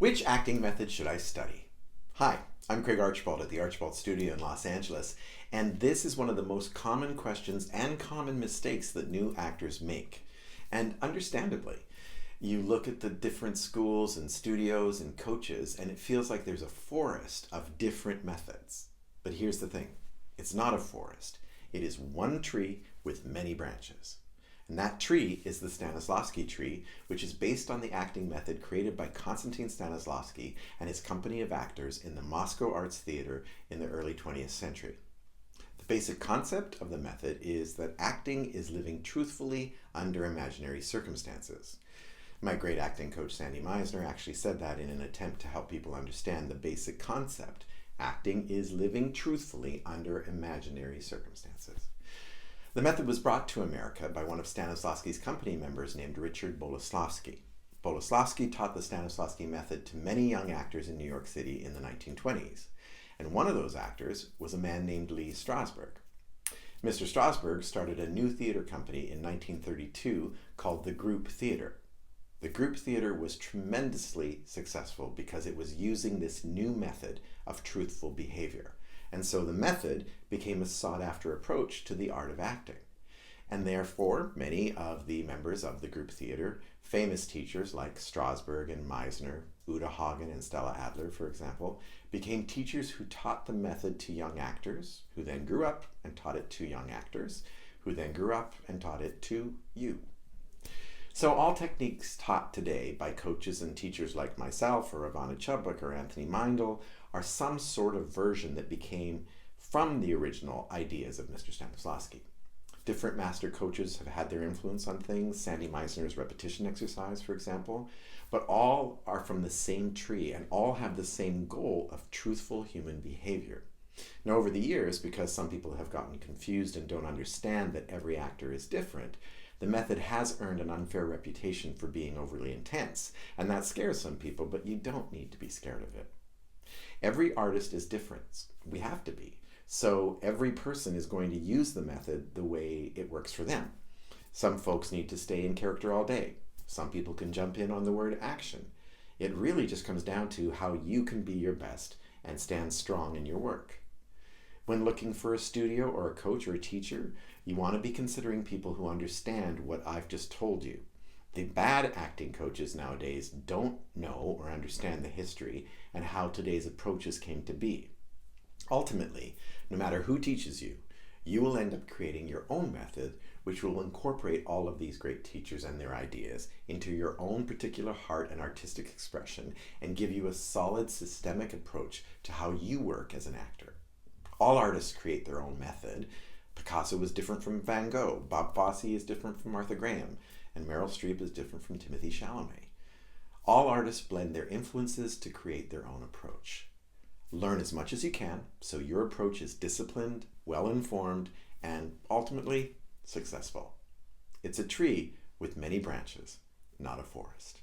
Which acting method should I study? Hi, I'm Craig Archibald at the Archibald Studio in Los Angeles, and this is one of the most common questions and common mistakes that new actors make. And understandably, you look at the different schools and studios and coaches, and it feels like there's a forest of different methods. But here's the thing, it's not a forest. It is one tree with many branches. And that tree is the Stanislavski tree, which is based on the acting method created by Konstantin Stanislavski and his company of actors in the Moscow Arts Theater in the early 20th century. The basic concept of the method is that acting is living truthfully under imaginary circumstances. My great acting coach Sandy Meisner actually said that in an attempt to help people understand the basic concept. Acting is living truthfully under imaginary circumstances. The method was brought to America by one of Stanislavski's company members named Richard Boleslavsky. Boleslavsky taught the Stanislavski method to many young actors in New York City in the 1920s. And one of those actors was a man named Lee Strasberg. Mr. Strasberg started a new theater company in 1932 called the Group Theater. The Group Theater was tremendously successful because it was using this new method of truthful behavior. And so the method became a sought-after approach to the art of acting. And therefore, many of the members of the Group Theater, famous teachers like Strasberg and Meisner, Uta Hagen and Stella Adler, for example, became teachers who taught the method to young actors, who then grew up and taught it to young actors, who then grew up and taught it to you. So all techniques taught today by coaches and teachers like myself or Ivana Chubbuck or Anthony Meindl are some sort of version that became from the original ideas of Mr. Stanislavski. Different master coaches have had their influence on things, Sandy Meisner's repetition exercise, for example, but all are from the same tree and all have the same goal of truthful human behavior. Now, over the years, because some people have gotten confused and don't understand that every actor is different, the method has earned an unfair reputation for being overly intense, and that scares some people, but you don't need to be scared of it. Every artist is different. We have to be. So every person is going to use the method the way it works for them. Some folks need to stay in character all day. Some people can jump in on the word action. It really just comes down to how you can be your best and stand strong in your work. When looking for a studio or a coach or a teacher, you want to be considering people who understand what I've just told you. The bad acting coaches nowadays don't know or understand the history and how today's approaches came to be. Ultimately, no matter who teaches you, you will end up creating your own method, which will incorporate all of these great teachers and their ideas into your own particular heart and artistic expression and give you a solid systemic approach to how you work as an actor. All artists create their own method. Picasso was different from Van Gogh, Bob Fosse is different from Martha Graham, and Meryl Streep is different from Timothée Chalamet. All artists blend their influences to create their own approach. Learn as much as you can so your approach is disciplined, well-informed, and ultimately successful. It's a tree with many branches, not a forest.